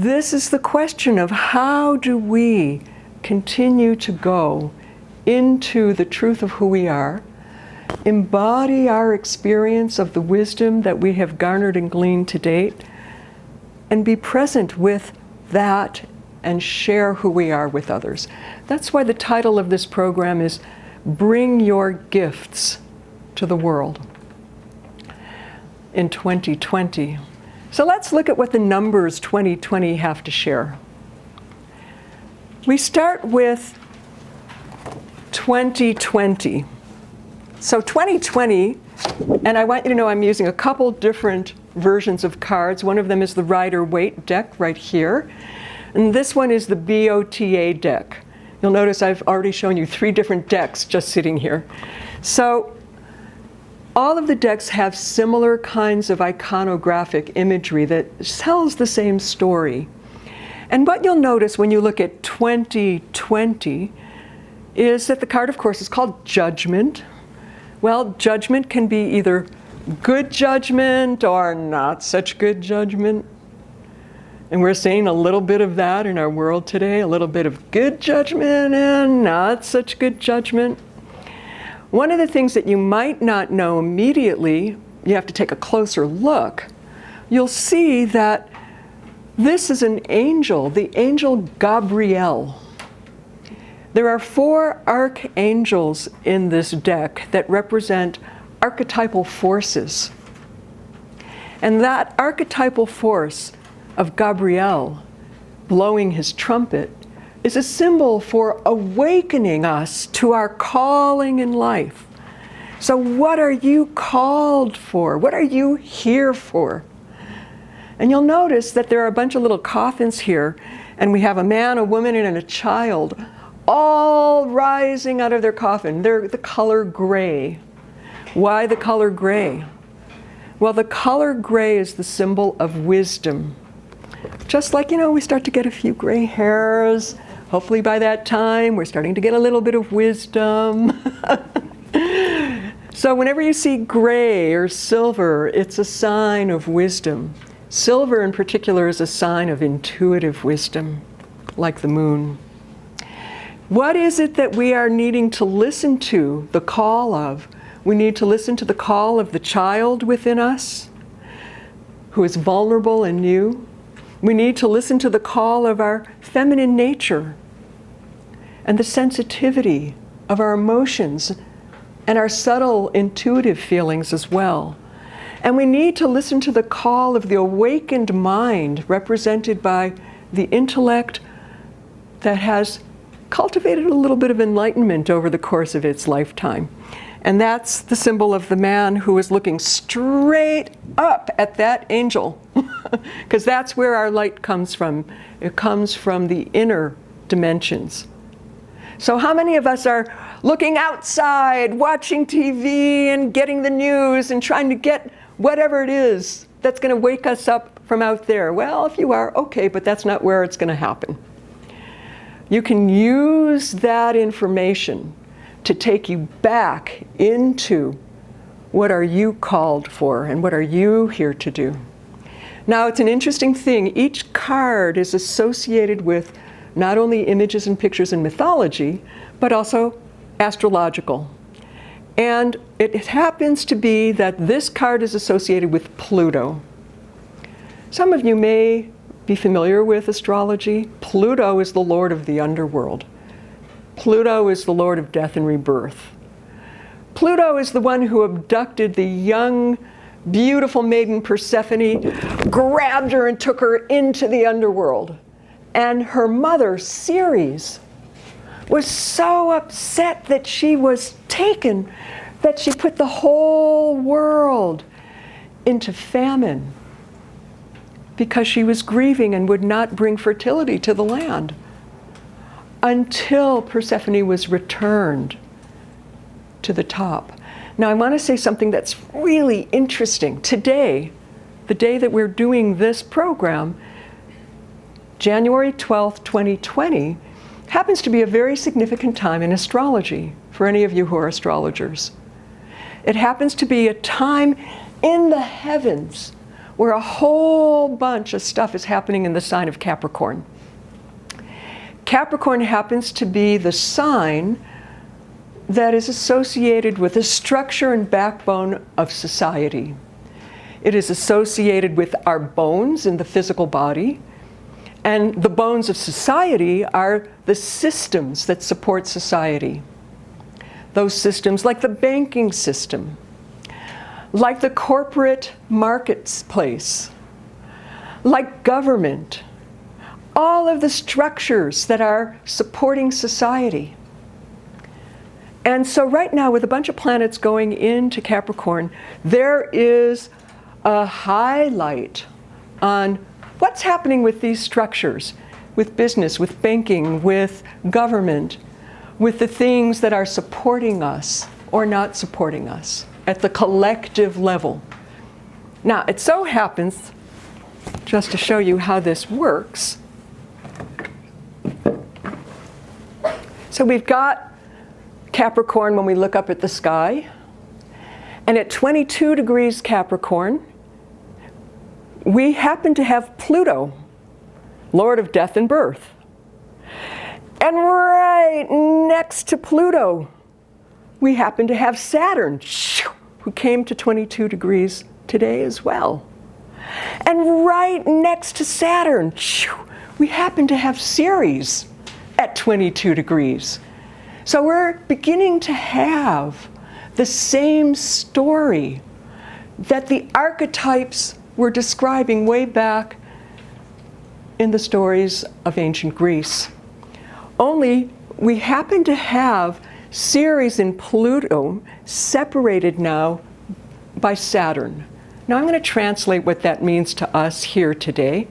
this is the question of how do we continue to go into the truth of who we are, embody our experience of the wisdom that we have garnered and gleaned to date, and be present with that and share who we are with others. That's why the title of this program is Bring Your Gifts to the World in 2020. So let's look at what the numbers 2020 have to share. We start with 2020. So 2020, and I want you to know I'm using a couple different versions of cards. One of them is the Rider-Waite deck right here. And this one is the BOTA deck. You'll notice I've already shown you 3 different decks just sitting here. So all of the decks have similar kinds of iconographic imagery that tells the same story. And what you'll notice when you look at 2020 is that the card, of course, is called Judgment. Well, judgment can be either good judgment or not such good judgment. And we're seeing a little bit of that in our world today, a little bit of good judgment and not such good judgment. One of the things that you might not know immediately, you have to take a closer look, you'll see that this is an angel, the angel Gabriel. There are 4 archangels in this deck that represent archetypal forces. And that archetypal force of Gabriel blowing his trumpet is a symbol for awakening us to our calling in life. So what are you called for? What are you here for? And you'll notice that there are a bunch of little coffins here, and we have a man, a woman, and a child all rising out of their coffin. They're the color gray. Why the color gray? Well, the color gray is the symbol of wisdom. Just like, we start to get a few gray hairs. Hopefully by that time, we're starting to get a little bit of wisdom. So whenever you see gray or silver, it's a sign of wisdom. Silver in particular is a sign of intuitive wisdom, like the moon. What is it that we are needing to listen to the call of? We need to listen to the call of the child within us, who is vulnerable and new. We need to listen to the call of our feminine nature and the sensitivity of our emotions and our subtle intuitive feelings as well. And we need to listen to the call of the awakened mind represented by the intellect that has cultivated a little bit of enlightenment over the course of its lifetime. And that's the symbol of the man who is looking straight up at that angel, because that's where our light comes from. It comes from the inner dimensions. So how many of us are looking outside, watching TV and getting the news and trying to get whatever it is that's going to wake us up from out there? Well, if you are, okay, but that's not where it's going to happen. You can use that information to take you back into what are you called for and what are you here to do. Now, it's an interesting thing. Each card is associated with not only images and pictures in mythology, but also astrological. And it happens to be that this card is associated with Pluto. Some of you may be familiar with astrology. Pluto is the lord of the underworld. Pluto is the lord of death and rebirth. Pluto is the one who abducted the young, beautiful maiden Persephone, grabbed her and took her into the underworld. And her mother, Ceres, was so upset that she was taken that she put the whole world into famine because she was grieving and would not bring fertility to the land until Persephone was returned to the top. Now I want to say something that's really interesting. Today, the day that we're doing this program, January 12th, 2020, happens to be a very significant time in astrology for any of you who are astrologers. It happens to be a time in the heavens where a whole bunch of stuff is happening in the sign of Capricorn. Capricorn happens to be the sign that is associated with the structure and backbone of society. It is associated with our bones in the physical body, and the bones of society are the systems that support society. Those systems, like the banking system, like the corporate marketplace, like government, all of the structures that are supporting society. And so right now, with a bunch of planets going into Capricorn, there is a highlight on what's happening with these structures, with business, with banking, with government, with the things that are supporting us or not supporting us at the collective level. Now, it so happens, just to show you how this works, so we've got Capricorn when we look up at the sky, and at 22 degrees Capricorn, we happen to have Pluto, Lord of Death and Birth. And right next to Pluto, we happen to have Saturn, who came to 22 degrees today as well. And right next to Saturn, we happen to have Ceres at 22 degrees. So we're beginning to have the same story that the archetypes were describing way back in the stories of ancient Greece. Only we happen to have Ceres and Pluto separated now by Saturn. Now I'm going to translate what that means to us here today.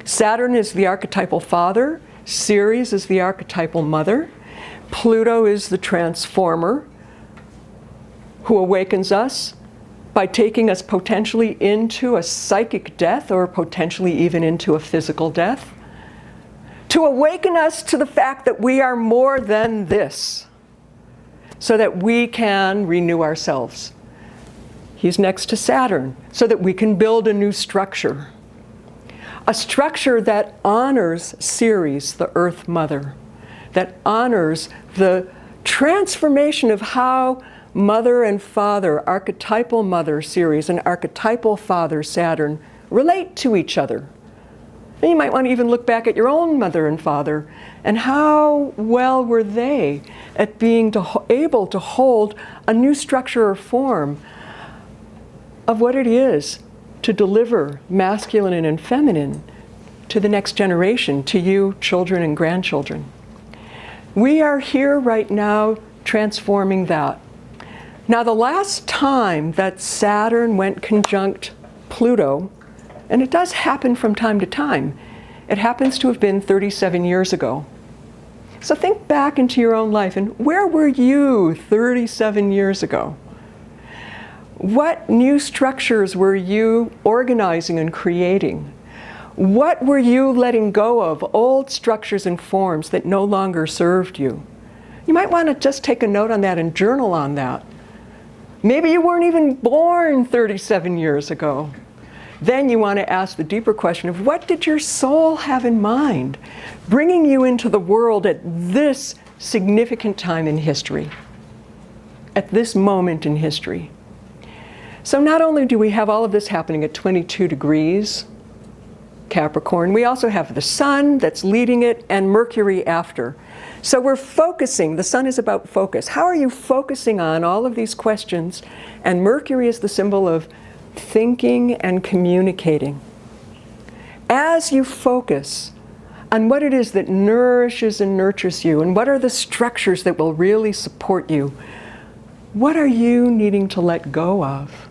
Saturn is the archetypal father, Ceres is the archetypal mother, Pluto is the transformer who awakens us by taking us potentially into a psychic death or potentially even into a physical death, to awaken us to the fact that we are more than this, so that we can renew ourselves. He's next to Saturn, so that we can build a new structure. A structure that honors Ceres, the Earth Mother, that honors the transformation of how mother and father, archetypal mother Ceres and archetypal father Saturn, relate to each other. And you might want to even look back at your own mother and father and how well were they at being able to hold a new structure or form of what it is to deliver masculine and feminine to the next generation, to you, children and grandchildren. We are here right now transforming that. Now, the last time that Saturn went conjunct Pluto, and it does happen from time to time, it happens to have been 37 years ago. So think back into your own life, and where were you 37 years ago? What new structures were you organizing and creating? What were you letting go of, old structures and forms that no longer served you? You might want to just take a note on that and journal on that. Maybe you weren't even born 37 years ago. Then you want to ask the deeper question of what did your soul have in mind, bringing you into the world at this significant time in history, at this moment in history. So not only do we have all of this happening at 22 degrees Capricorn, we also have the sun that's leading it and Mercury after. So we're focusing, the sun is about focus. How are you focusing on all of these questions? And Mercury is the symbol of thinking and communicating. As you focus on what it is that nourishes and nurtures you, and what are the structures that will really support you, what are you needing to let go of?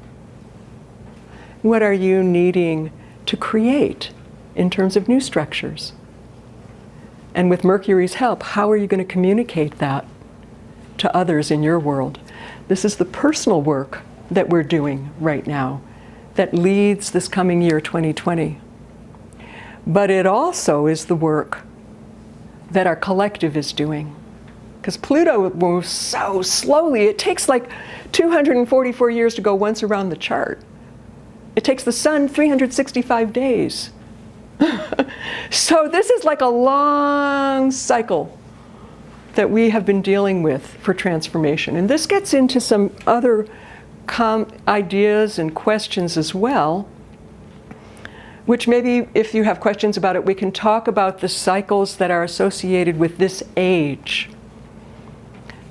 What are you needing to create in terms of new structures? And with Mercury's help, how are you going to communicate that to others in your world? This is the personal work that we're doing right now that leads this coming year, 2020. But it also is the work that our collective is doing. Because Pluto moves so slowly, it takes like 244 years to go once around the chart. It takes the sun 365 days. So this is like a long cycle that we have been dealing with for transformation. And this gets into some other ideas and questions as well, which maybe if you have questions about it, we can talk about the cycles that are associated with this age.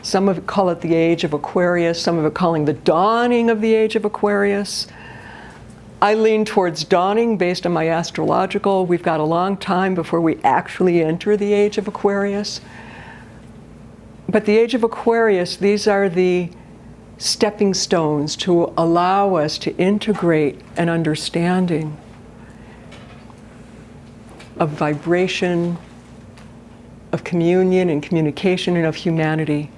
Some of it call it the age of Aquarius, some of it calling the dawning of the age of Aquarius. I lean towards dawning based on my astrological. We've got a long time before we actually enter the age of Aquarius. But the age of Aquarius, these are the stepping stones to allow us to integrate an understanding of vibration, of communion and communication, and of humanity.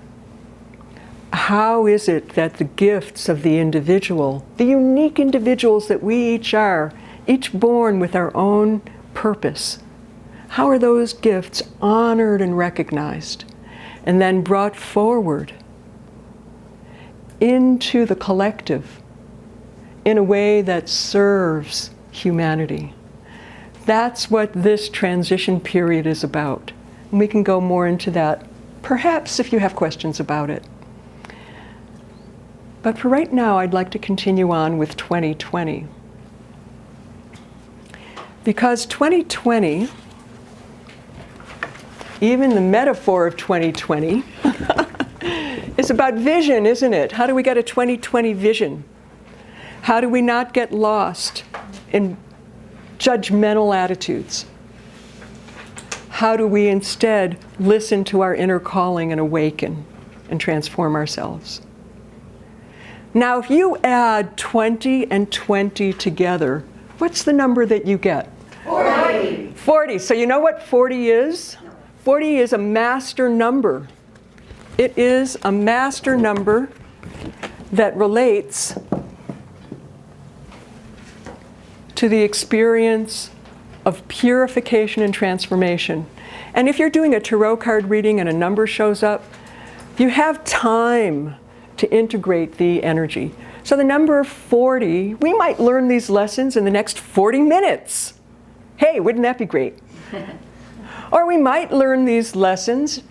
How is it that the gifts of the individual, the unique individuals that we each are, each born with our own purpose, how are those gifts honored and recognized and then brought forward into the collective in a way that serves humanity? That's what this transition period is about. And we can go more into that, perhaps if you have questions about it. But for right now, I'd like to continue on with 2020. Because 2020, even the metaphor of 2020, is about vision, isn't it? How do we get a 2020 vision? How do we not get lost in judgmental attitudes? How do we instead listen to our inner calling and awaken and transform ourselves? Now, if you add 20 and 20 together, what's the number that you get? 40. 40. So you know what 40 is? 40 is a master number. It is a master number that relates to the experience of purification and transformation. And if you're doing a tarot card reading and a number shows up, you have time to integrate the energy. So the number 40, we might learn these lessons in the next 40 minutes. Hey, wouldn't that be great? Or we might learn these lessons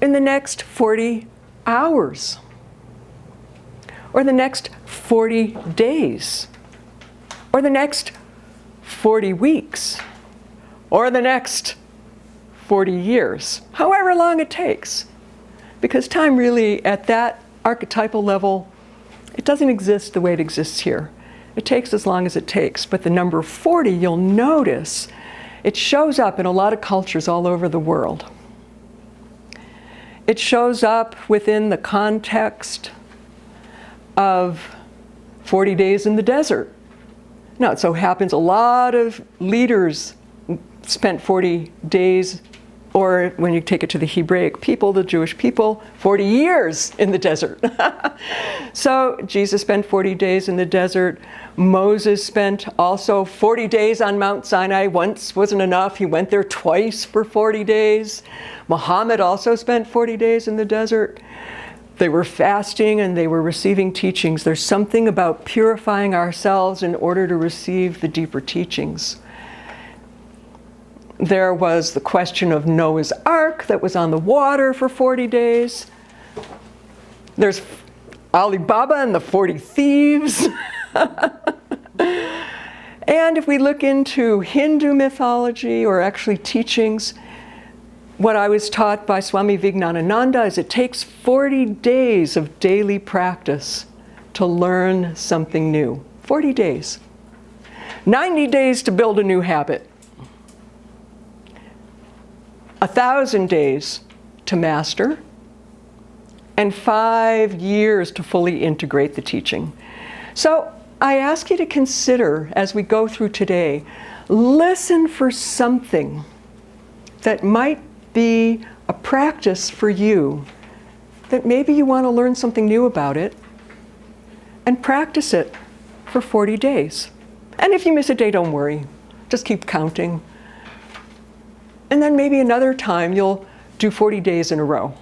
in the next 40 hours. Or the next 40 days. Or the next 40 weeks. Or the next 40 years. However long it takes. Because time really, at that archetypal level, it doesn't exist the way it exists here. It takes as long as it takes. But the number 40, you'll notice, it shows up in a lot of cultures all over the world. It shows up within the context of 40 days in the desert. Now, it so happens a lot of leaders spent 40 days, or when you take it to the Hebraic people, the Jewish people, 40 years in the desert. So Jesus spent 40 days in the desert. Moses spent also 40 days on Mount Sinai. Once wasn't enough. He went there twice for 40 days. Muhammad also spent 40 days in the desert. They were fasting and they were receiving teachings. There's something about purifying ourselves in order to receive the deeper teachings. There was the question of Noah's Ark that was on the water for 40 days. There's Alibaba and the 40 Thieves. And if we look into Hindu mythology, or actually teachings, what I was taught by Swami Vijnanananda is it takes 40 days of daily practice to learn something new. 40 days. 90 days to build a new habit. 1,000 days to master, and 5 years to fully integrate the teaching. So I ask you to consider, as we go through today, listen for something that might be a practice for you, that maybe you want to learn something new about it, and practice it for 40 days. And if you miss a day, don't worry. Just keep counting. And then maybe another time you'll do 40 days in a row.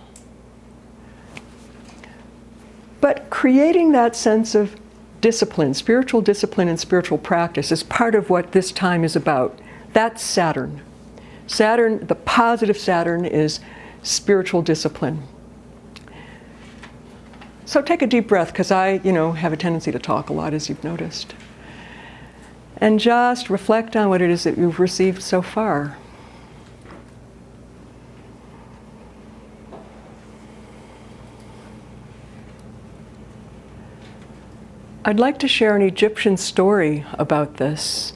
But creating that sense of discipline, spiritual discipline and spiritual practice is part of what this time is about. That's Saturn. Saturn, the positive Saturn, is spiritual discipline. So take a deep breath, because I, have a tendency to talk a lot, as you've noticed. And just reflect on what it is that you've received so far. I'd like to share an Egyptian story about this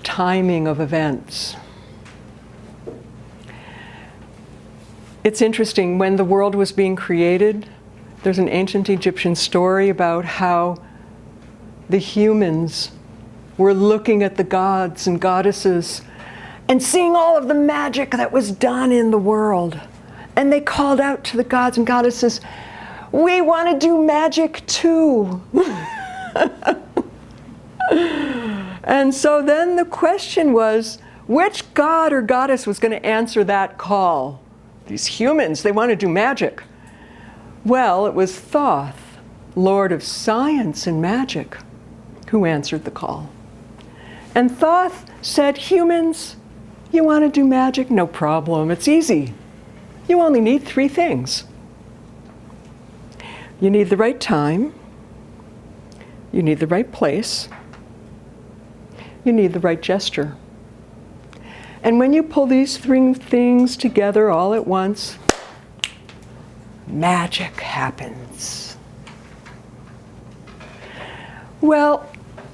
timing of events. It's interesting, when the world was being created, there's an ancient Egyptian story about how the humans were looking at the gods and goddesses and seeing all of the magic that was done in the world. And they called out to the gods and goddesses, "We want to do magic too." And so then the question was, which god or goddess was going to answer that call? These humans, they want to do magic. Well, it was Thoth, Lord of Science and Magic, who answered the call. And Thoth said, "Humans, you want to do magic? No problem, it's easy. You only need 3 things. You need the right time, you need the right place, you need the right gesture. And when you pull these 3 things together all at once, magic happens." Well,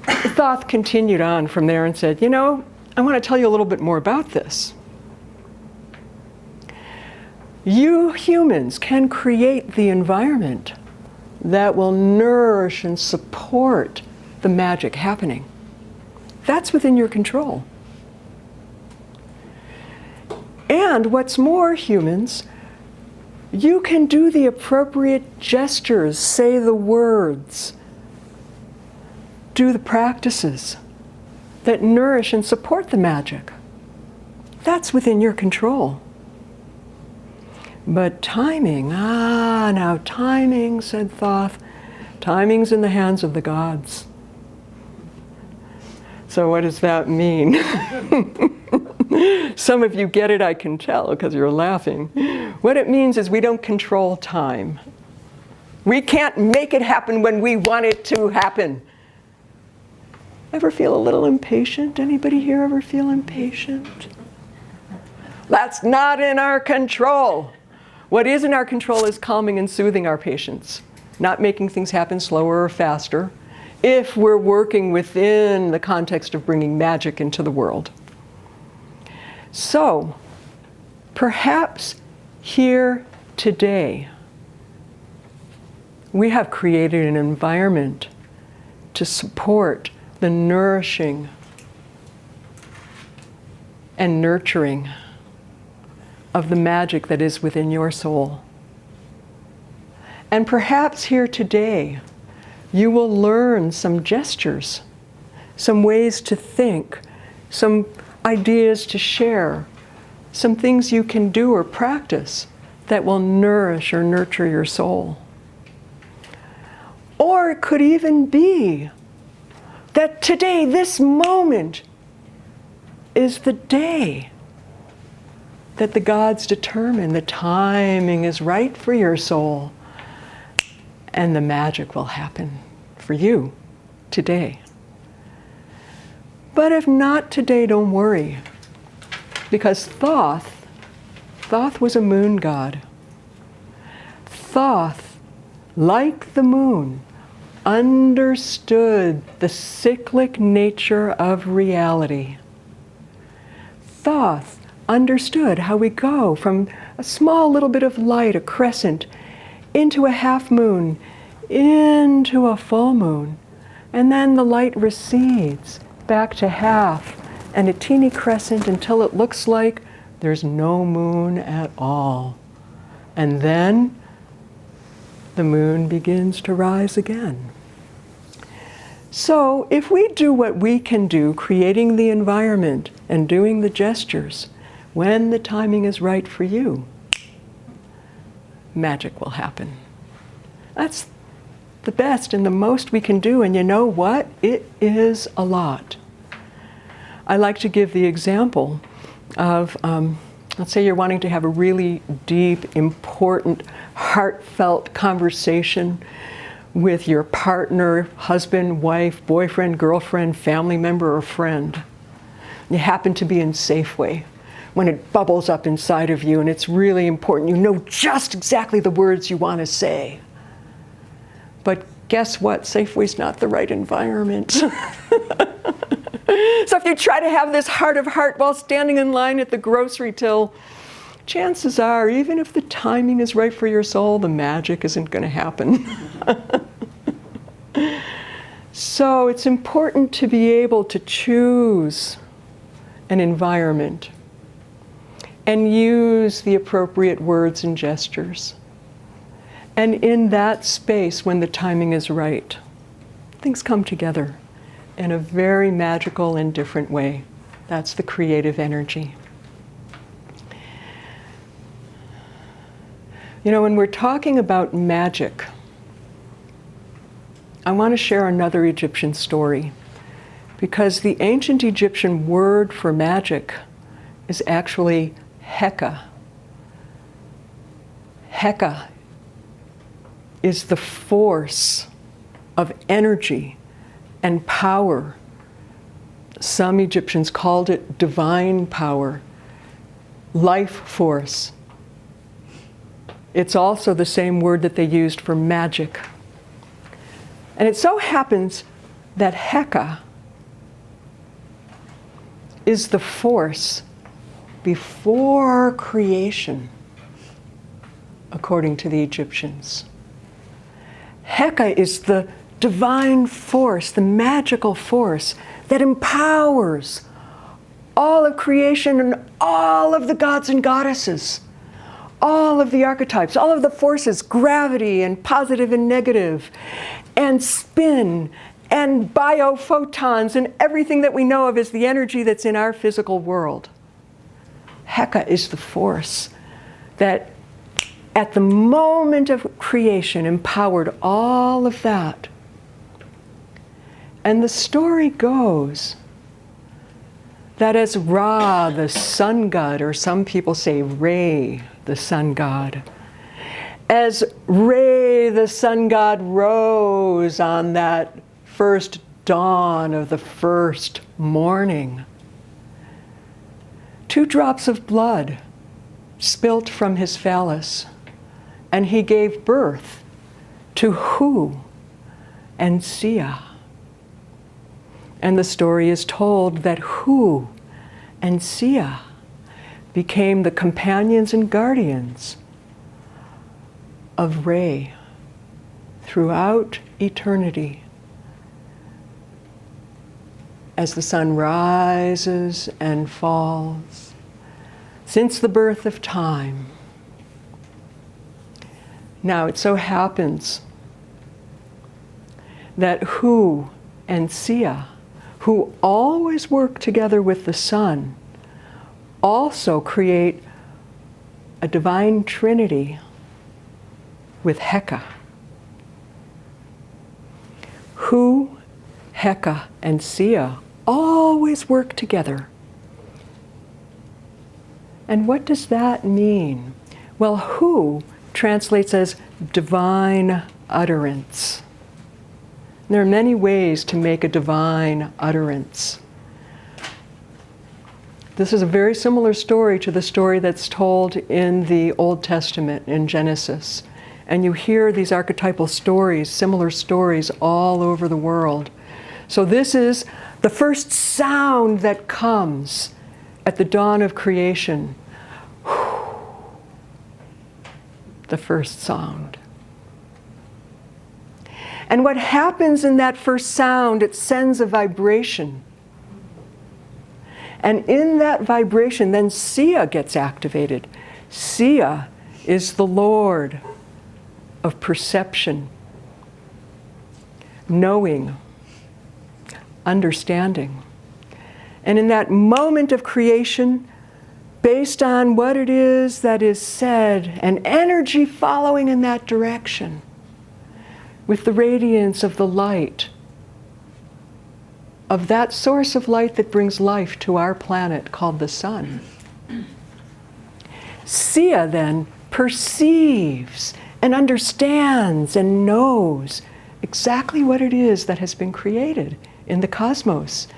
Thoth continued on from there and said, I want to tell you a little bit more about this. You humans can create the environment that will nourish and support the magic happening. That's within your control. And what's more, humans, you can do the appropriate gestures, say the words, do the practices that nourish and support the magic. That's within your control. But timing, now timing, said Thoth, timing's in the hands of the gods. So what does that mean? Some of you get it, I can tell, because you're laughing. What it means is we don't control time. We can't make it happen when we want it to happen. Ever feel a little impatient? Anybody here ever feel impatient? That's not in our control. What is in our control is calming and soothing our patients, not making things happen slower or faster, if we're working within the context of bringing magic into the world. So, perhaps here today, we have created an environment to support the nourishing and nurturing of the magic that is within your soul. And perhaps here today, you will learn some gestures, some ways to think, some ideas to share, some things you can do or practice that will nourish or nurture your soul. Or it could even be that today, this moment, is the day that the gods determine the timing is right for your soul, and the magic will happen for you today. But if not today, don't worry, because Thoth was a moon god. Thoth, like the moon, understood the cyclic nature of reality. Thoth understood how we go from a small little bit of light, a crescent, into a half moon, into a full moon, and then the light recedes back to half and a teeny crescent until it looks like there's no moon at all. And then the moon begins to rise again. So if we do what we can do, creating the environment and doing the gestures, when the timing is right for you, magic will happen. That's the best and the most we can do. And you know what? It is a lot. I like to give the example of, let's say you're wanting to have a really deep, important, heartfelt conversation with your partner, husband, wife, boyfriend, girlfriend, family member, or friend. You happen to be in Safeway when it bubbles up inside of you, and it's really important. You know just exactly the words you want to say. But guess what? Safeway's not the right environment. So if you try to have this heart of heart while standing in line at the grocery till, chances are, even if the timing is right for your soul, the magic isn't going to happen. So it's important to be able to choose an environment and use the appropriate words and gestures. And in that space, when the timing is right, things come together in a very magical and different way. That's the creative energy. You know, when we're talking about magic, I want to share another Egyptian story, because the ancient Egyptian word for magic is actually Heka. Heka is the force of energy and power. Some Egyptians called it divine power, life force. It's also the same word that they used for magic. And it so happens that Heka is the force before creation, according to the Egyptians. Heka is the divine force, the magical force that empowers all of creation and all of the gods and goddesses, all of the archetypes, all of the forces, gravity and positive and negative, and spin and biophotons and everything that we know of as the energy that's in our physical world. Heka is the force that at the moment of creation empowered all of that. And the story goes that as Ra, the sun god, or some people say Re, the sun god, as Re, the sun god, rose on that first dawn of the first morning, 2 drops of blood spilt from his phallus, and he gave birth to Hu and Sia. And the story is told that Hu and Sia became the companions and guardians of Re throughout eternity, as the sun rises and falls, since the birth of time. Now, it so happens that Hu and Sia, who always work together with the sun, also create a divine trinity with Heka. Hu, Heka, and Sia always work together. And what does that mean? Well, Hu translates as divine utterance. There are many ways to make a divine utterance. This is a very similar story to the story that's told in the Old Testament in Genesis. And you hear these archetypal stories, similar stories all over the world. So this is the first sound that comes at the dawn of creation. The first sound. And what happens in that first sound, it sends a vibration. And in that vibration, then Sia gets activated. Sia is the Lord of perception, knowing, understanding. And in that moment of creation, based on what it is that is said, and energy following in that direction, with the radiance of the light, of that source of light that brings life to our planet called the sun. Sia then perceives and understands and knows exactly what it is that has been created in the cosmos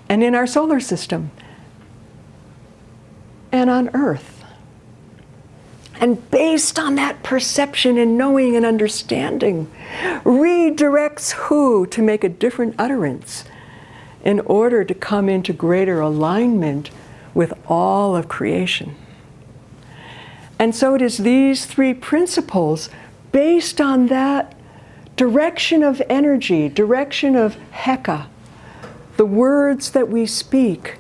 and in our solar system and on Earth. And based on that perception and knowing and understanding, redirects who to make a different utterance in order to come into greater alignment with all of creation. And so it is these three principles based on that direction of energy, direction of Heka, the words that we speak,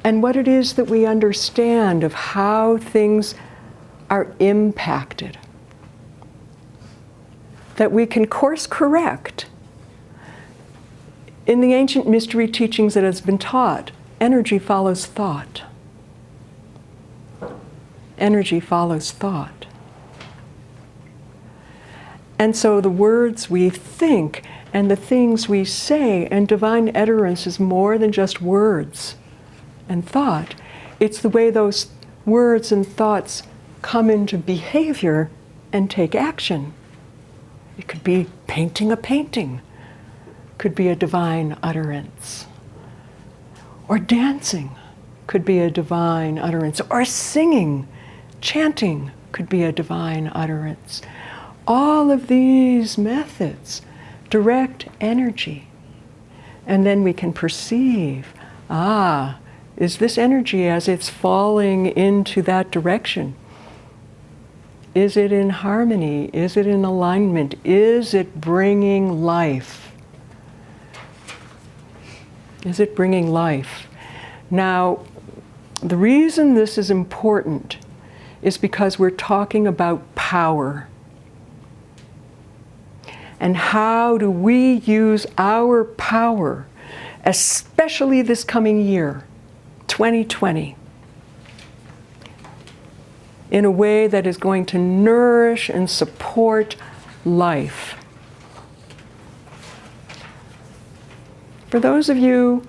and what it is that we understand of how things are impacted, that we can course correct. In the ancient mystery teachings that has been taught, energy follows thought. Energy follows thought. And so the words we think and the things we say, and divine utterance is more than just words and thought. It's the way those words and thoughts come into behavior and take action. It could be painting a painting, could be a divine utterance. Or dancing could be a divine utterance. Or singing, chanting could be a divine utterance. All of these methods direct energy. And then we can perceive, is this energy as it's falling into that direction? Is it in harmony? Is it in alignment? Is it bringing life? Is it bringing life? Now, the reason this is important is because we're talking about power. And how do we use our power, especially this coming year, 2020, in a way that is going to nourish and support life. For those of you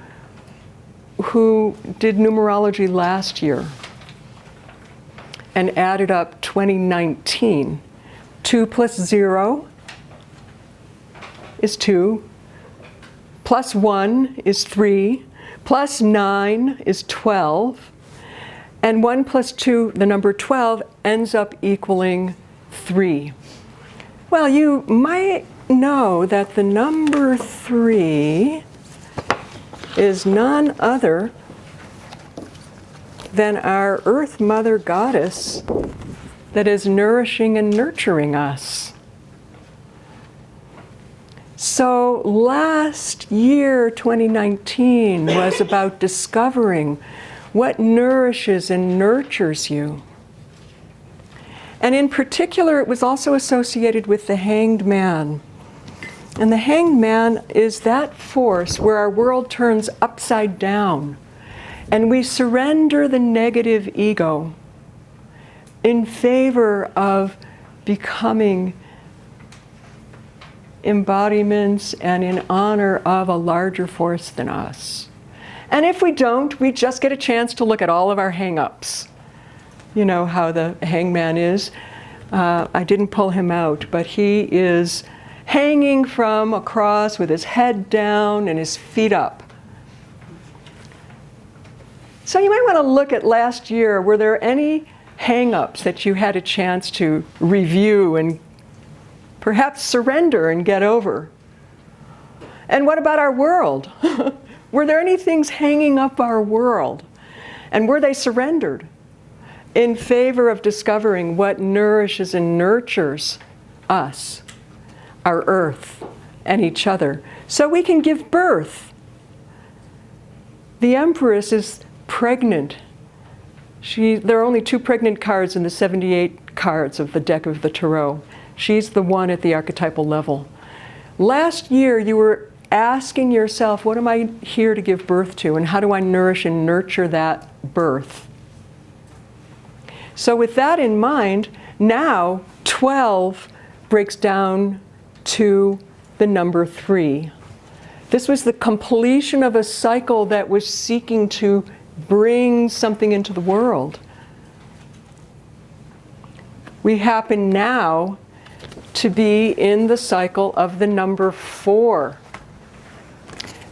who did numerology last year and added up 2019, 2 plus 0 is 2, plus 1 is 3, plus 9 is 12, and 1 plus 2, the number 12, ends up equaling 3. Well, you might know that the number 3 is none other than our Earth Mother Goddess that is nourishing and nurturing us. So last year, 2019, was about discovering what nourishes and nurtures you. And in particular, it was also associated with the Hanged Man. And the Hanged Man is that force where our world turns upside down and we surrender the negative ego in favor of becoming embodiments and in honor of a larger force than us. And if we don't, we just get a chance to look at all of our hang-ups. You know how the hangman is. I didn't pull him out, but he is hanging from a cross with his head down and his feet up. So you might want to look at last year. Were there any hang-ups that you had a chance to review and perhaps surrender and get over? And what about our world? Were there any things hanging up our world? And were they surrendered in favor of discovering what nourishes and nurtures us, our earth, and each other, so we can give birth? The Empress is pregnant. There are only 2 pregnant cards in the 78 cards of the deck of the Tarot. She's the one at the archetypal level. Last year, you were asking yourself, what am I here to give birth to? And how do I nourish and nurture that birth? So with that in mind, now 12 breaks down to the number 3. This was the completion of a cycle that was seeking to bring something into the world. We happen now to be in the cycle of the number 4.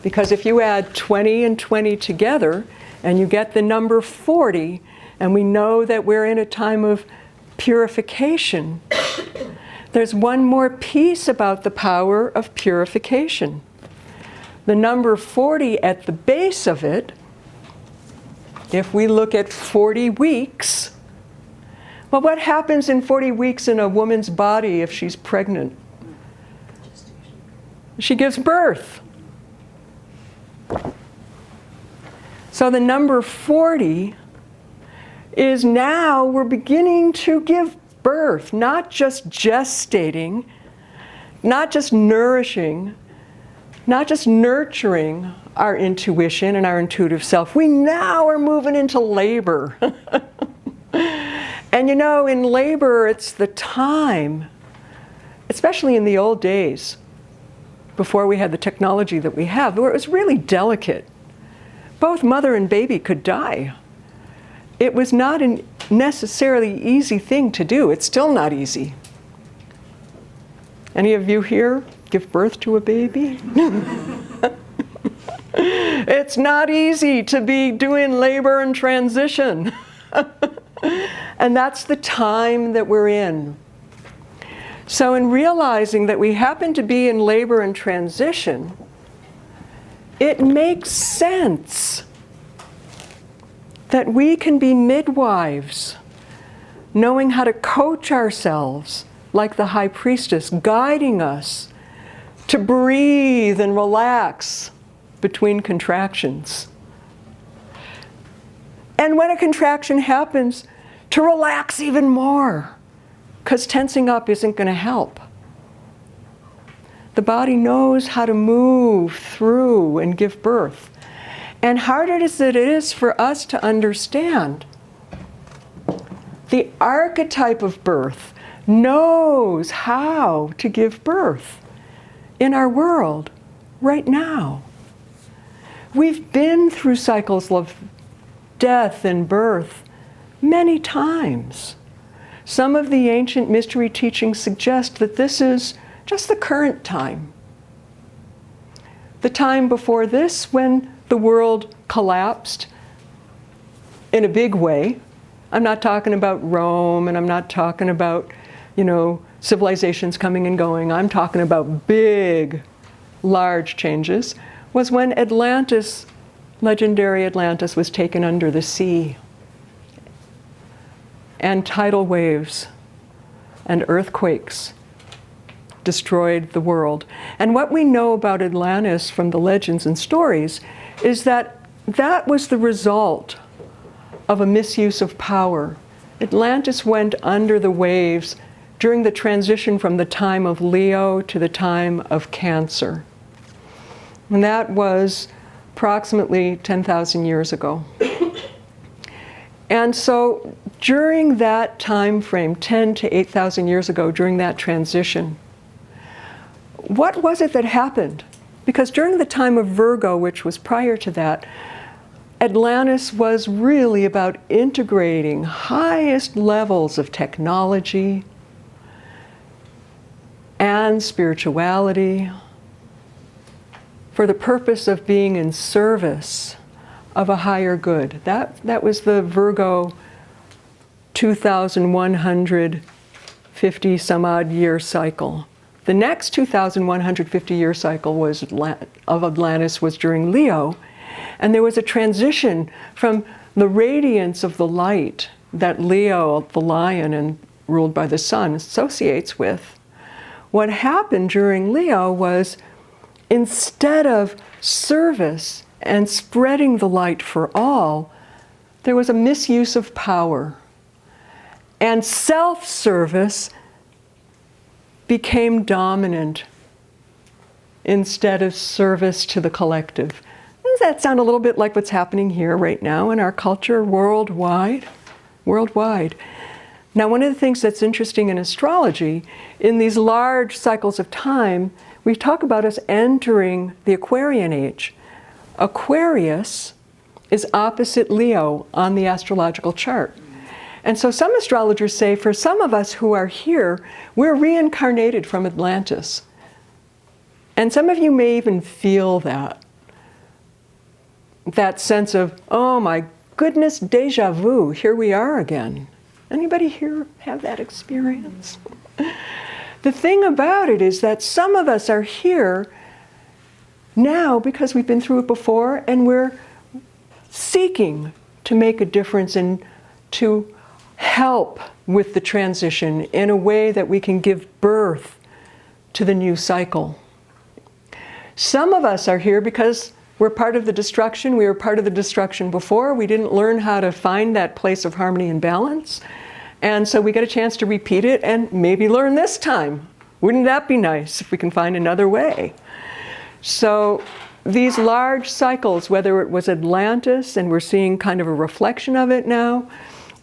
Because if you add 20 and 20 together, and you get the number 40, and we know that we're in a time of purification, there's one more piece about the power of purification. The number 40 at the base of it, if we look at 40 weeks, well, what happens in 40 weeks in a woman's body if she's pregnant? She gives birth. So the number 40 is now we're beginning to give birth, not just gestating, not just nourishing, not just nurturing our intuition and our intuitive self. We now are moving into labor. And you know, in labor, it's the time, especially in the old days, before we had the technology that we have, where it was really delicate. Both mother and baby could die. It was not a necessarily easy thing to do. It's still not easy. Any of you here give birth to a baby? It's not easy to be doing labor and transition. And that's the time that we're in. So in realizing that we happen to be in labor and transition, it makes sense that we can be midwives, knowing how to coach ourselves like the high priestess, guiding us to breathe and relax between contractions. And when a contraction happens, to relax even more, because tensing up isn't going to help. The body knows how to move through and give birth. And hard as it is for us to understand, the archetype of birth knows how to give birth in our world right now. We've been through cycles of death and birth many times. Some of the ancient mystery teachings suggest that this is just the current time. The time before this, when the world collapsed in a big way. I'm not talking about Rome, and I'm not talking about, civilizations coming and going. I'm talking about big, large changes, was when Atlantis, legendary Atlantis, was taken under the sea. And tidal waves and earthquakes destroyed the world. And what we know about Atlantis from the legends and stories is that that was the result of a misuse of power. Atlantis went under the waves during the transition from the time of Leo to the time of Cancer. And that was approximately 10,000 years ago. And so during that time frame, 10 to 8,000 years ago, during that transition, what was it that happened? Because during the time of Virgo, which was prior to that, Atlantis was really about integrating highest levels of technology and spirituality for the purpose of being in service of a higher good. That was the Virgo 2,150 some odd year cycle. The next 2,150 year cycle of Atlantis was during Leo, and there was a transition from the radiance of the light that Leo, the lion and ruled by the sun, associates with. What happened during Leo was, instead of service and spreading the light for all, there was a misuse of power. And self-service became dominant instead of service to the collective. Does that sound a little bit like what's happening here right now in our culture worldwide? Now, one of the things that's interesting in astrology, in these large cycles of time, we talk about us entering the Aquarian age. Aquarius is opposite Leo on the astrological chart. And so some astrologers say for some of us who are here, we're reincarnated from Atlantis. And some of you may even feel that sense of, oh my goodness, deja vu, here we are again. Anybody here have that experience? The thing about it is that some of us are here now because we've been through it before, and we're seeking to make a difference and to help with the transition in a way that we can give birth to the new cycle. Some of us are here because we're part of the destruction. We were part of the destruction before. We didn't learn how to find that place of harmony and balance. And so we get a chance to repeat it and maybe learn this time. Wouldn't that be nice if we can find another way? So these large cycles, whether it was Atlantis, and we're seeing kind of a reflection of it now,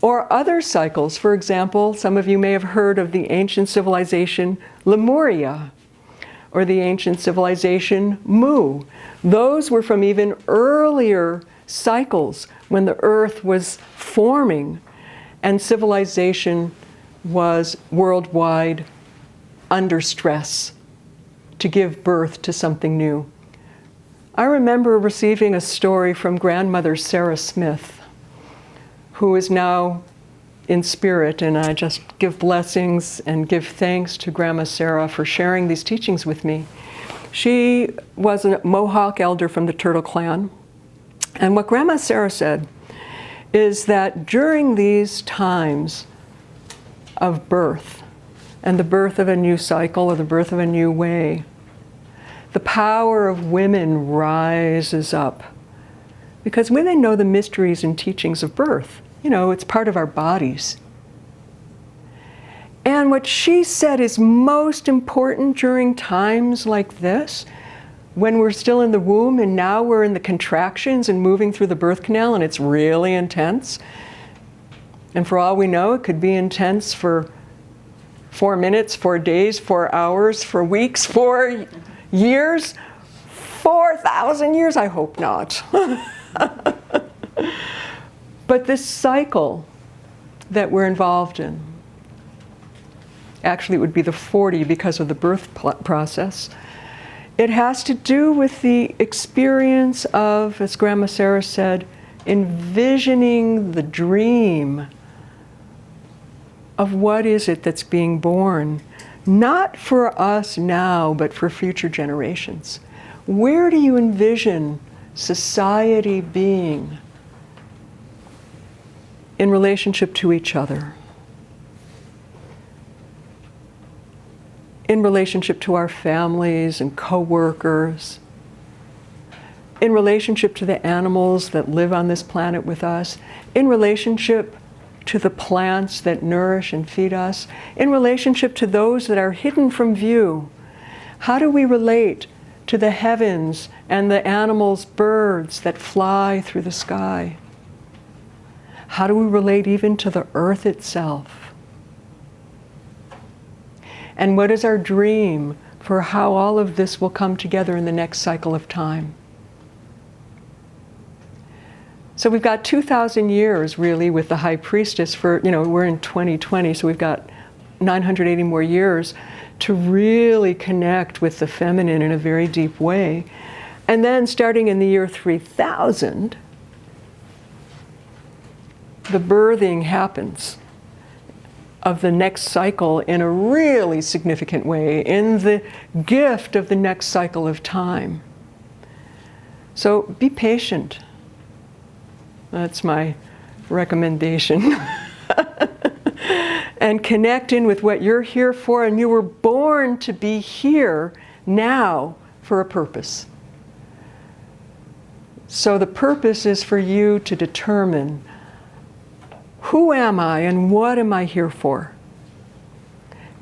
or other cycles, for example, some of you may have heard of the ancient civilization Lemuria, or the ancient civilization Mu. Those were from even earlier cycles when the earth was forming and civilization was worldwide under stress to give birth to something new. I remember receiving a story from grandmother Sarah Smith, who is now in spirit, and I just give blessings and give thanks to Grandma Sarah for sharing these teachings with me. She was a Mohawk elder from the Turtle Clan, and what Grandma Sarah said is that during these times of birth, and the birth of a new cycle or the birth of a new way, the power of women rises up. Because women know the mysteries and teachings of birth. You know, it's part of our bodies. And what she said is most important during times like this, when we're still in the womb and now we're in the contractions and moving through the birth canal and it's really intense. And for all we know, it could be intense for 4 minutes, 4 days, 4 hours, for weeks, 4 years, 4,000 years, I hope not. But this cycle that we're involved in, actually it would be the 40 because of the birth process, it has to do with the experience of, as Grandma Sarah said, envisioning the dream of what is it that's being born, not for us now, but for future generations. Where do you envision society being in relationship to each other? In relationship to our families and co-workers, in relationship to the animals that live on this planet with us, in relationship to the plants that nourish and feed us, in relationship to those that are hidden from view. How do we relate to the heavens and the animals, birds that fly through the sky? How do we relate even to the earth itself? And what is our dream for how all of this will come together in the next cycle of time? So we've got 2,000 years really with the High Priestess for, we're in 2020, so we've got 980 more years to really connect with the feminine in a very deep way. And then starting in the year 3000, the birthing happens of the next cycle in a really significant way, in the gift of the next cycle of time. So be patient. That's my recommendation. And connect in with what you're here for, and you were born to be here now for a purpose. So the purpose is for you to determine, who am I and what am I here for?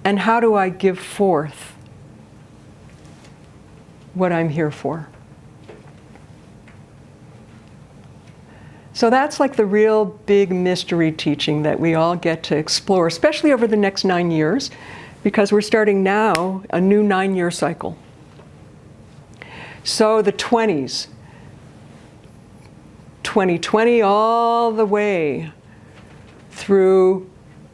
And how do I give forth what I'm here for? So that's like the real big mystery teaching that we all get to explore, especially over the next 9 years, because we're starting now a new 9-year cycle. So the 20s, 2020 all the way through,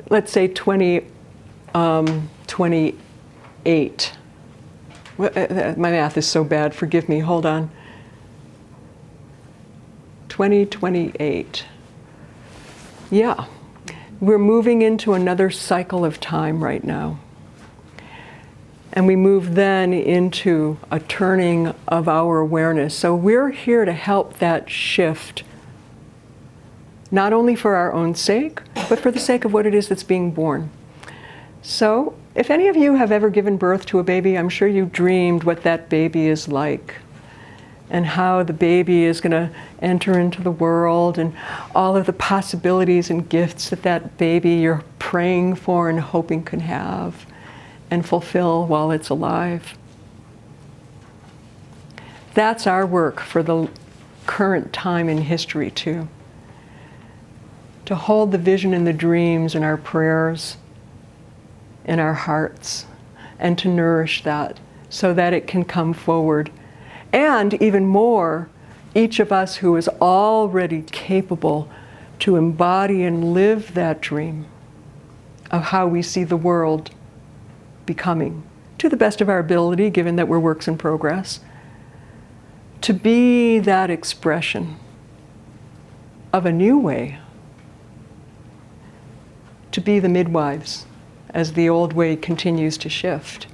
let's say 2028. My math is so bad, forgive me, hold on. 2028. Yeah, we're moving into another cycle of time right now. And we move then into a turning of our awareness. So we're here to help that shift, not only for our own sake, but for the sake of what it is that's being born. So if any of you have ever given birth to a baby, I'm sure you dreamed what that baby is like, and how the baby is going to enter into the world, and all of the possibilities and gifts that that baby you're praying for and hoping can have and fulfill while it's alive. That's our work for the current time in history too. To hold the vision and the dreams in our prayers, in our hearts, and to nourish that so that it can come forward. And even more, each of us who is already capable to embody and live that dream of how we see the world becoming, to the best of our ability, given that we're works in progress, to be that expression of a new way, to be the midwives as the old way continues to shift.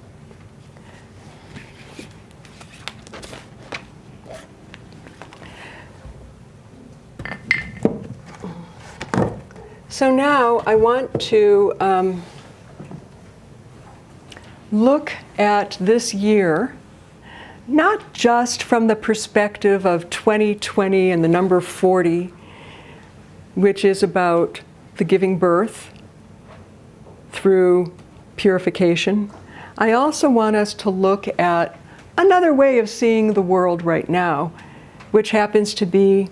So now I want to look at this year, not just from the perspective of 2020 and the number 40, which is about the giving birth through purification. I also want us to look at another way of seeing the world right now, which happens to be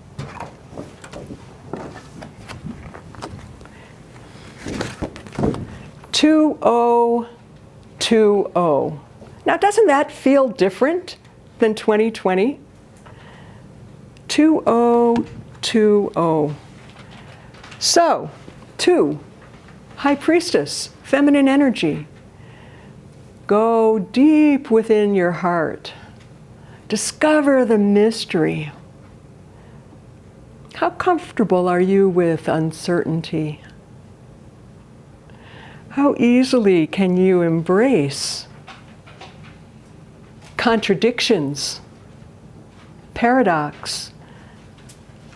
"2020." Now, doesn't that feel different than 2020? 2020. So, 2, High Priestess, feminine energy. Go deep within your heart. Discover the mystery. How comfortable are you with uncertainty? How easily can you embrace contradictions, paradox,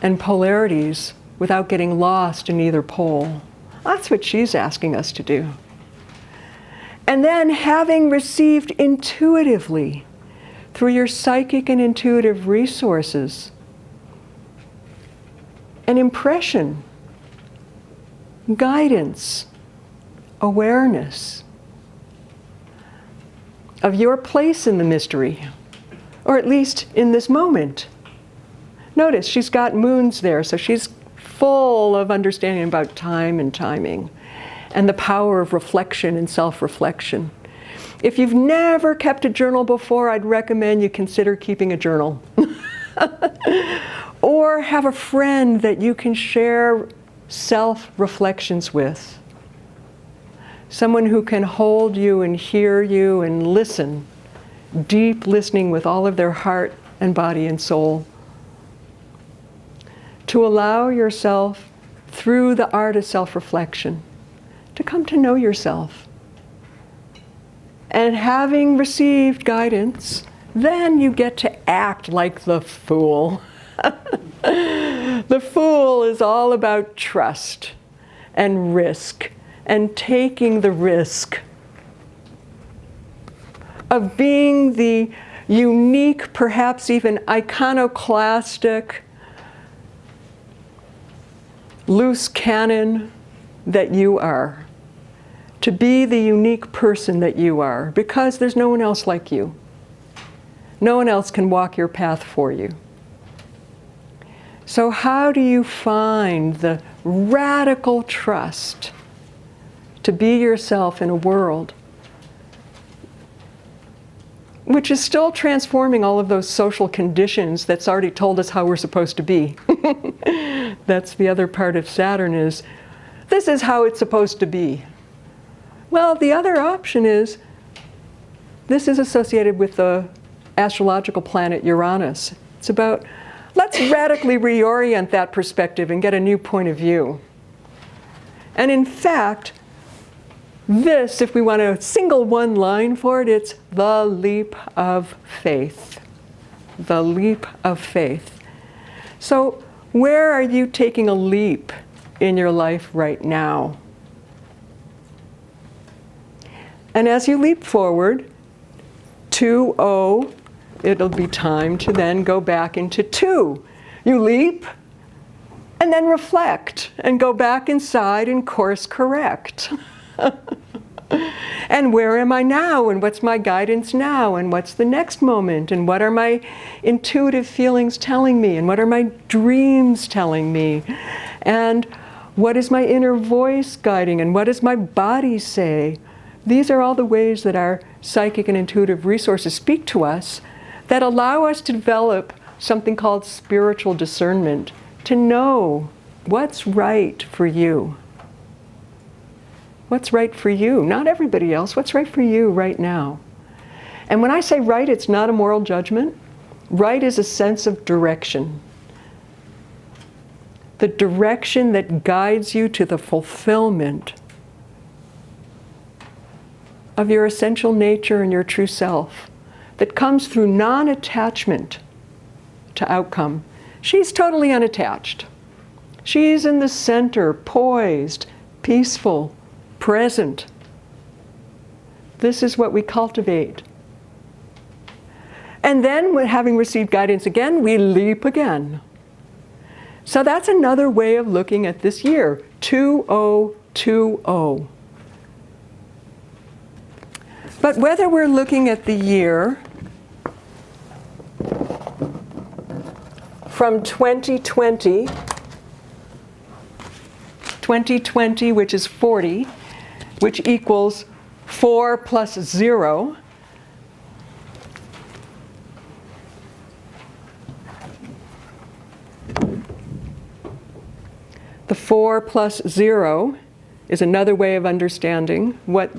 and polarities without getting lost in either pole? That's what she's asking us to do. And then, having received intuitively through your psychic and intuitive resources an impression, guidance, awareness of your place in the mystery, or at least in this moment. Notice she's got moons there, so she's full of understanding about time and timing and the power of reflection and self-reflection. If you've never kept a journal before, I'd recommend you consider keeping a journal. Or have a friend that you can share self-reflections with. Someone who can hold you and hear you and listen, deep listening with all of their heart and body and soul. To allow yourself, through the art of self-reflection, to come to know yourself. And having received guidance, then you get to act like the fool. The fool is all about trust and risk, and taking the risk of being the unique, perhaps even iconoclastic, loose cannon that you are. To be the unique person that you are, because there's no one else like you. No one else can walk your path for you. So how do you find the radical trust to be yourself in a world which is still transforming all of those social conditions that's already told us how we're supposed to be? That's the other part of Saturn, is this is how it's supposed to be. Well, the other option is this is associated with the astrological planet Uranus. It's about, let's radically reorient that perspective and get a new point of view. And in fact, this, if we want a single one line for it, it's the leap of faith. The leap of faith. So where are you taking a leap in your life right now? And as you leap forward, 2-0, it'll be time to then go back into 2. You leap, and then reflect, and go back inside and course correct. And where am I now? And what's my guidance now? And what's the next moment? And what are my intuitive feelings telling me? And what are my dreams telling me? And what is my inner voice guiding? And what does my body say? These are all the ways that our psychic and intuitive resources speak to us that allow us to develop something called spiritual discernment, to know what's right for you. What's right for you? Not everybody else. What's right for you right now? And when I say right, it's not a moral judgment. Right is a sense of direction. The direction that guides you to the fulfillment of your essential nature and your true self, that comes through non-attachment to outcome. She's totally unattached. She's in the center, poised, peaceful, present. This is what we cultivate. And then, having received guidance again, we leap again. So that's another way of looking at this year, 2020. But whether we're looking at the year from 2020, which is 40, which equals 4 plus 0, the 4 plus 0 is another way of understanding what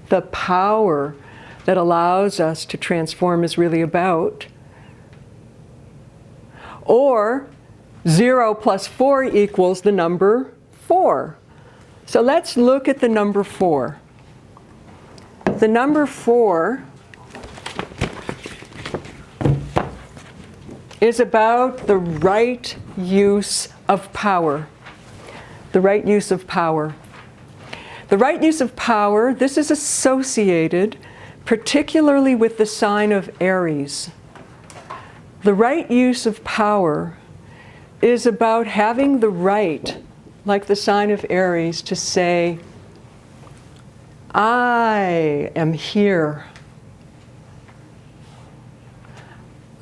the power that allows us to transform is really about. Or 0 plus 4 equals the number 4. So let's look at the number 4. The number 4 is about the right use of power. The right use of power. The right use of power, this is associated particularly with the sign of Aries. The right use of power is about having the right, like the sign of Aries, to say, I am here.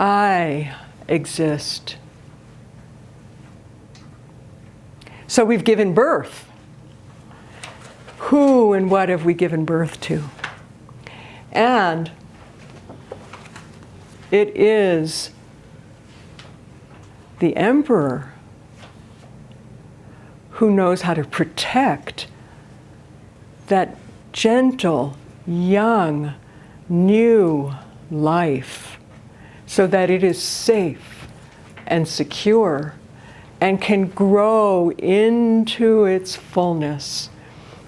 I exist. So we've given birth. Who and what have we given birth to? And it is the Emperor who knows how to protect that gentle, young, new life so that it is safe and secure and can grow into its fullness.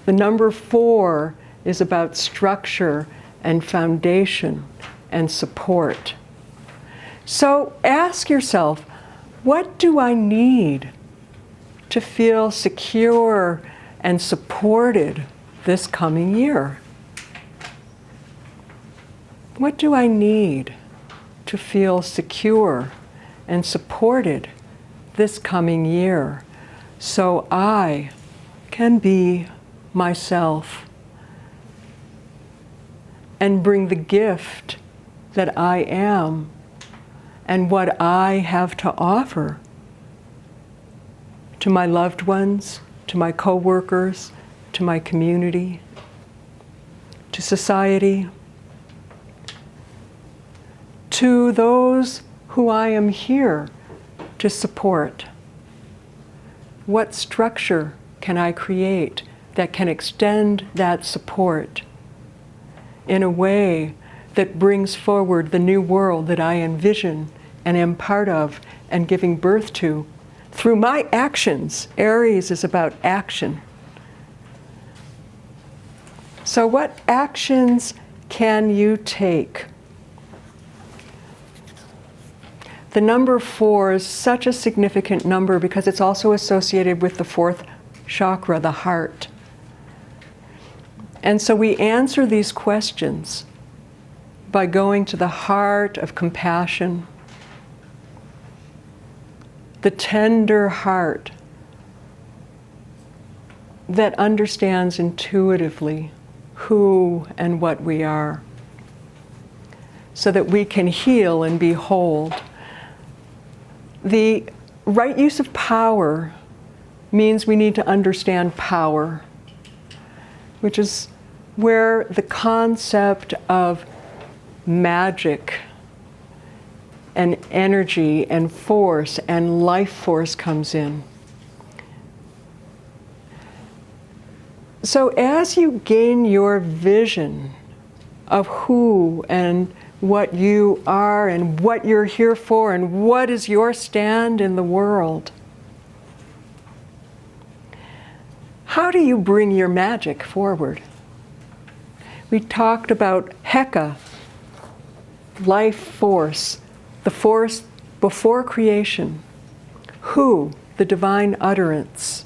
The number 4 is about structure and foundation and support. So ask yourself, what do I need to feel secure and supported this coming year? What do I need to feel secure and supported this coming year so I can be myself and bring the gift that I am and what I have to offer to my loved ones, to my co-workers, to my community, to society, to those who I am here to support. What structure can I create that can extend that support in a way that brings forward the new world that I envision and am part of and giving birth to through my actions? Aries is about action. So what actions can you take? The number 4 is such a significant number because it's also associated with the 4th chakra, the heart. And so we answer these questions by going to the heart of compassion, the tender heart that understands intuitively who and what we are, so that we can heal and be whole. The right use of power means we need to understand power, which is where the concept of magic and energy and force and life force comes in. So as you gain your vision of who and what you are and what you're here for and what is your stand in the world, how do you bring your magic forward? We talked about Heka, life force, the force before creation. Hu, the divine utterance,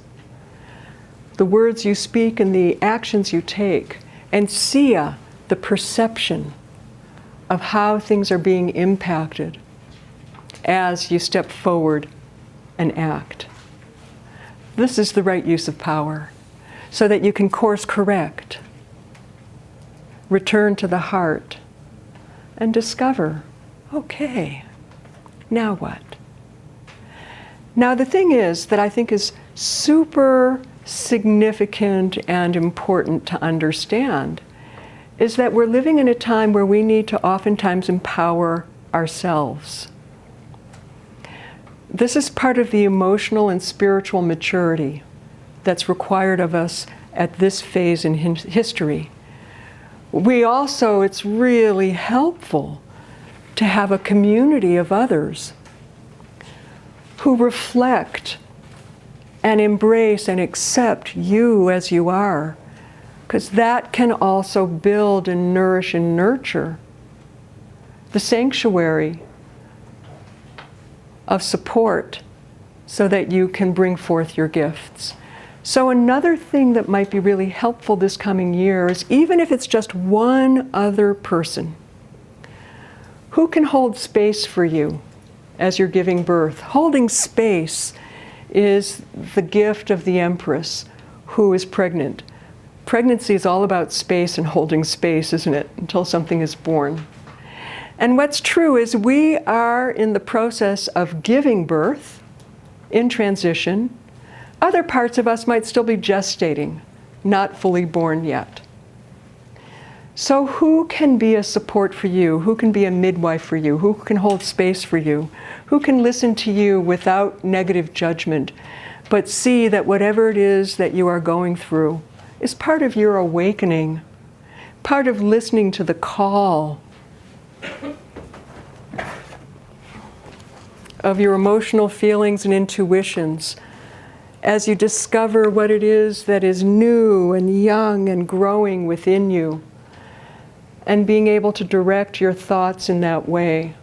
the words you speak and the actions you take. And Sia, the perception of how things are being impacted as you step forward and act. This is the right use of power, so that you can course correct, return to the heart, and discover, okay, now what? Now the thing is that I think is super significant and important to understand is that we're living in a time where we need to oftentimes empower ourselves. This is part of the emotional and spiritual maturity that's required of us at this phase in history. We also, it's really helpful to have a community of others who reflect and embrace and accept you as you are, because that can also build and nourish and nurture the sanctuary of support so that you can bring forth your gifts. So another thing that might be really helpful this coming year is, even if it's just one other person who can hold space for you as you're giving birth. Holding space is the gift of the Empress who is pregnant. Pregnancy is all about space and holding space, isn't it? Until something is born. And what's true is we are in the process of giving birth in transition. Other parts of us might still be gestating, not fully born yet. So who can be a support for you? Who can be a midwife for you? Who can hold space for you? Who can listen to you without negative judgment, but see that whatever it is that you are going through is part of your awakening, part of listening to the call of your emotional feelings and intuitions as you discover what it is that is new and young and growing within you, and being able to direct your thoughts in that way.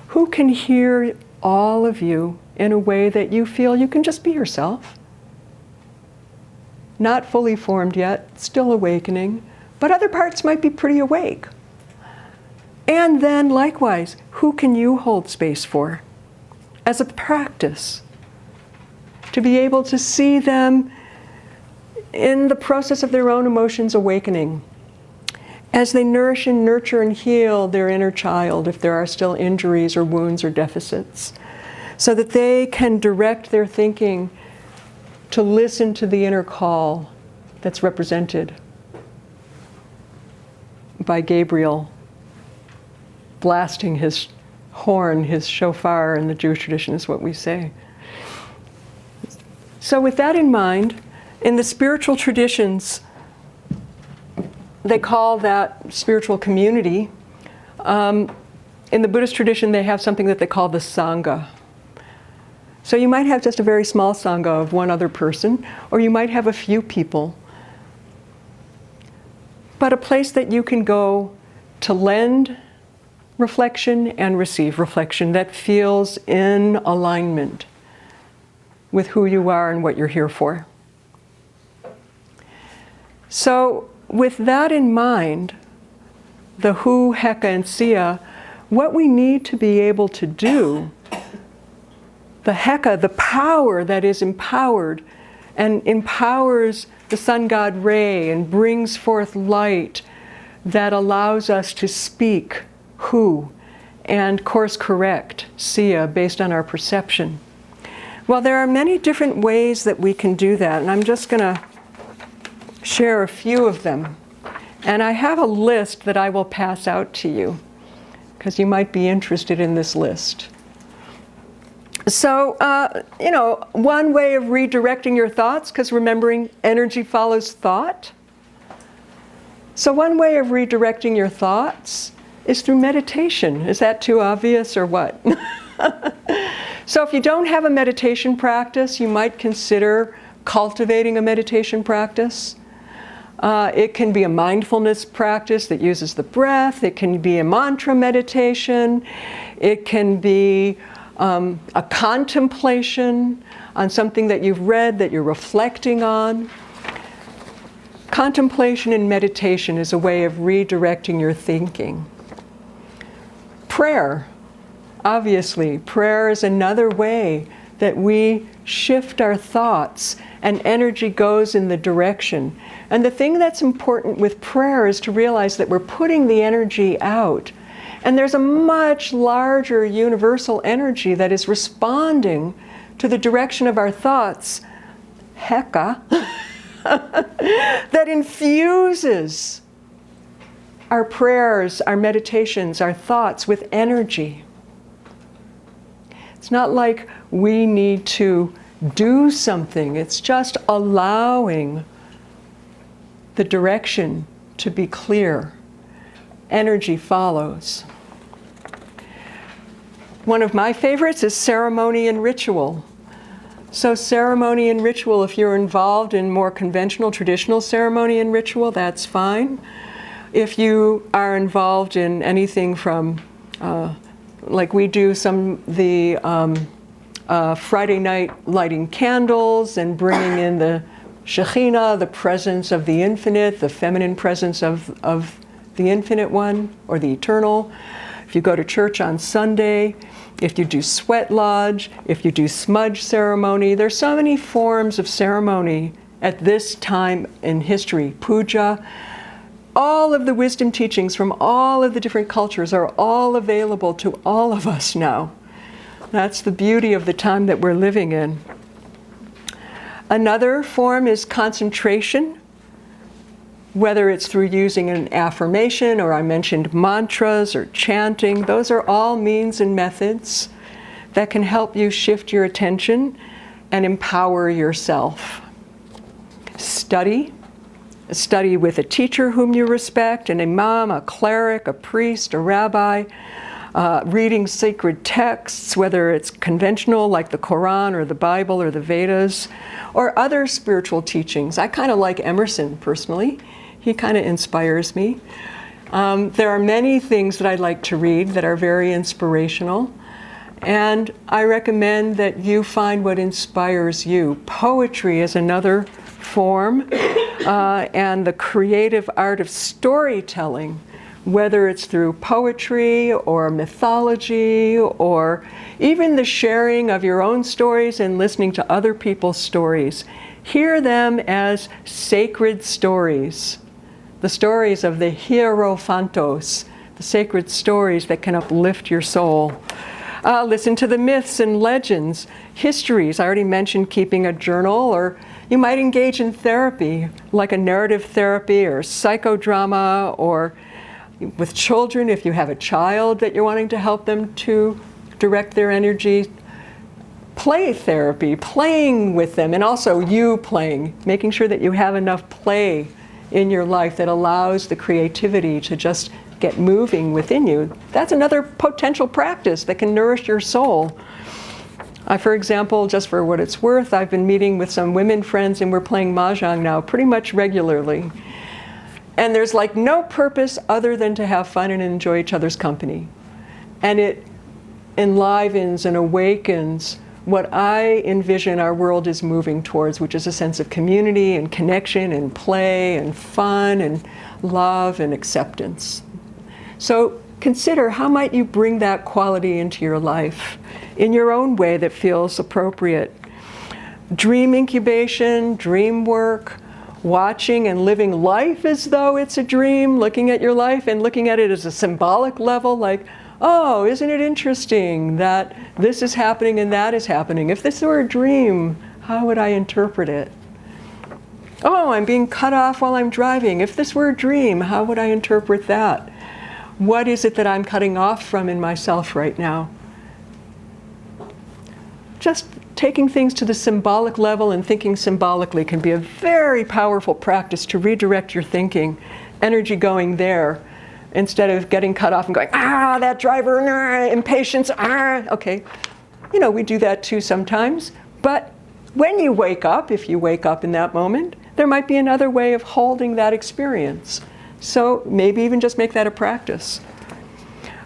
Who can hear all of you in a way that you feel you can just be yourself? Not fully formed yet, still awakening, but other parts might be pretty awake. And then likewise, who can you hold space for as a practice? To be able to see them in the process of their own emotions awakening, as they nourish and nurture and heal their inner child if there are still injuries or wounds or deficits, so that they can direct their thinking to listen to the inner call that's represented by Gabriel blasting his horn, his shofar in the Jewish tradition is what we say. So with that in mind, in the spiritual traditions, they call that spiritual community. In the Buddhist tradition, they have something that they call the Sangha. So you might have just a very small Sangha of one other person, or you might have a few people. But a place that you can go to lend reflection and receive reflection that feels in alignment with who you are and what you're here for. So with that in mind, the Hu, Heka, and Sia, what we need to be able to do, the Heka, the power that is empowered and empowers the sun god Re and brings forth light that allows us to speak Hu and course correct Sia based on our perception. Well, there are many different ways that we can do that, and I'm just going to share a few of them. And I have a list that I will pass out to you, because you might be interested in this list. So, one way of redirecting your thoughts, because remembering energy follows thought. So one way of redirecting your thoughts is through meditation. Is that too obvious or what? So if you don't have a meditation practice, you might consider cultivating a meditation practice. It can be a mindfulness practice that uses the breath. It can be a mantra meditation. It can be a contemplation on something that you've read that you're reflecting on. Contemplation and meditation is a way of redirecting your thinking. Prayer. Obviously, prayer is another way that we shift our thoughts and energy goes in the direction. And the thing that's important with prayer is to realize that we're putting the energy out. And there's a much larger universal energy that is responding to the direction of our thoughts, Heka, that infuses our prayers, our meditations, our thoughts with energy. It's not like we need to do something. It's just allowing the direction to be clear. Energy follows. One of my favorites is ceremony and ritual. So ceremony and ritual, if you're involved in more conventional, traditional ceremony and ritual, that's fine. If you are involved in anything from like we do the Friday night lighting candles and bringing in the Shekhinah, the presence of the infinite, the feminine presence of the infinite one or the eternal. If you go to church on Sunday, if you do sweat lodge, if you do smudge ceremony, there's so many forms of ceremony at this time in history. Puja. All of the wisdom teachings from all of the different cultures are all available to all of us now. That's the beauty of the time that we're living in. Another form is concentration, whether it's through using an affirmation or I mentioned mantras or chanting. Those are all means and methods that can help you shift your attention and empower yourself. Study with a teacher whom you respect, an imam, a cleric, a priest, a rabbi, reading sacred texts, whether it's conventional like the Quran or the Bible or the Vedas, or other spiritual teachings. I kind of like Emerson personally. He kind of inspires me. There are many things that I like to read that are very inspirational. And I recommend that you find what inspires you. Poetry is another form, and the creative art of storytelling, whether it's through poetry or mythology or even the sharing of your own stories and listening to other people's stories. Hear them as sacred stories, the stories of the Hierophantos, the sacred stories that can uplift your soul. Listen to the myths and legends, histories. I already mentioned keeping a journal, or you might engage in therapy, like a narrative therapy or psychodrama, or with children, if you have a child that you're wanting to help them to direct their energy. Play therapy, playing with them, and also you playing, making sure that you have enough play in your life that allows the creativity to just get moving within you. That's another potential practice that can nourish your soul. For example, just for what it's worth, I've been meeting with some women friends and we're playing Mahjong now pretty much regularly. And there's like no purpose other than to have fun and enjoy each other's company. And it enlivens and awakens what I envision our world is moving towards, which is a sense of community and connection and play and fun and love and acceptance. So consider, how might you bring that quality into your life in your own way that feels appropriate? Dream incubation, dream work, watching and living life as though it's a dream, looking at your life and looking at it as a symbolic level, like, oh, isn't it interesting that this is happening and that is happening? If this were a dream, how would I interpret it? Oh, I'm being cut off while I'm driving. If this were a dream, how would I interpret that? What is it that I'm cutting off from in myself right now? Just taking things to the symbolic level and thinking symbolically can be a very powerful practice to redirect your thinking, energy going there, instead of getting cut off and going, that driver, impatience, okay. You know, we do that too sometimes. But when you wake up, if you wake up in that moment, there might be another way of holding that experience. So maybe even just make that a practice.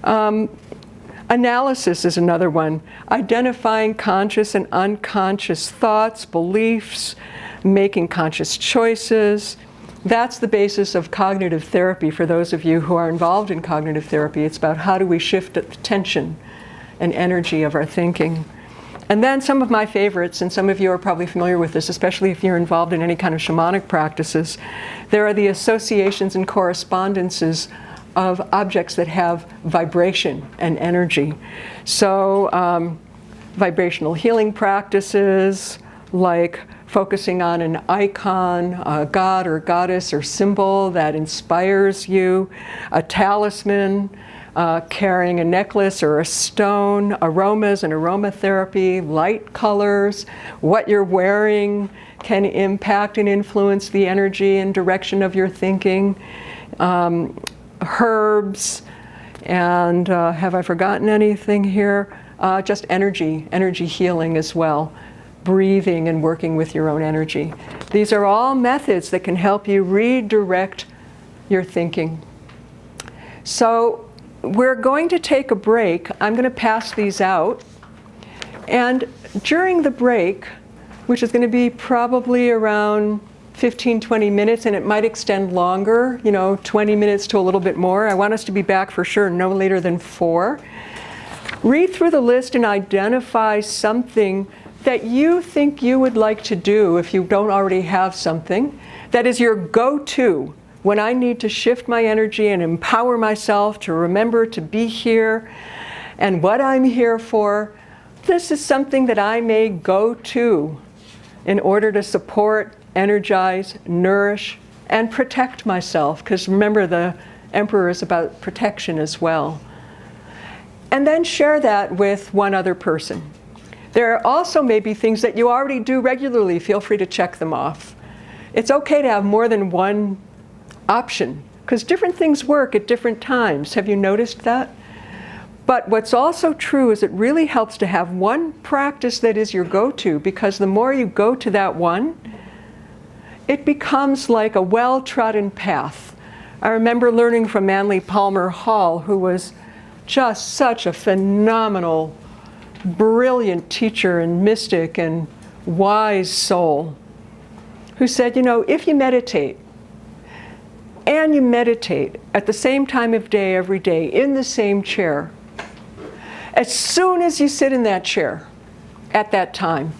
Analysis is another one. Identifying conscious and unconscious thoughts, beliefs, making conscious choices. That's the basis of cognitive therapy for those of you who are involved in cognitive therapy. It's about how do we shift the tension and energy of our thinking. And then some of my favorites, and some of you are probably familiar with this, especially if you're involved in any kind of shamanic practices, there are the associations and correspondences of objects that have vibration and energy. So vibrational healing practices, like focusing on an icon, a god or goddess or symbol that inspires you, a talisman, carrying a necklace or a stone, aromas and aromatherapy, light colors, what you're wearing can impact and influence the energy and direction of your thinking, herbs, and have I forgotten anything here? Just energy healing as well. Breathing and working with your own energy. These are all methods that can help you redirect your thinking. So we're going to take a break. I'm going to pass these out. And during the break, which is going to be probably around 15, 20 minutes, and it might extend longer, 20 minutes to a little bit more. I want us to be back for sure no later than 4. Read through the list and identify something that you think you would like to do if you don't already have something that is your go-to when I need to shift my energy and empower myself to remember to be here and what I'm here for. This is something that I may go to in order to support, energize, nourish, and protect myself. Because remember, the Emperor is about protection as well. And then share that with one other person. There also may be things that you already do regularly. Feel free to check them off. It's okay to have more than one option, because different things work at different times. Have you noticed that? But what's also true is it really helps to have one practice that is your go-to, because the more you go to that one, it becomes like a well-trodden path. I remember learning from Manly Palmer Hall, who was just such a phenomenal, brilliant teacher and mystic and wise soul, who said, if you meditate, and you meditate at the same time of day every day in the same chair, as soon as you sit in that chair at that time,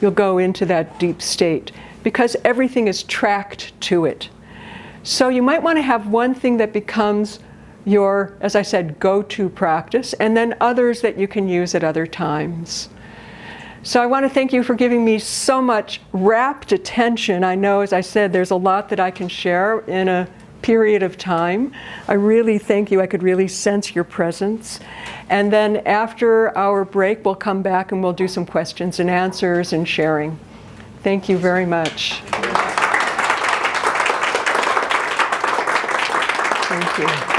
you'll go into that deep state, because everything is tracked to it. So you might want to have one thing that becomes your, as I said, go-to practice, and then others that you can use at other times. So I want to thank you for giving me so much rapt attention. I know, as I said, there's a lot that I can share in a period of time. I really thank you. I could really sense your presence. And then after our break, we'll come back and we'll do some questions and answers and sharing. Thank you very much. Thank you.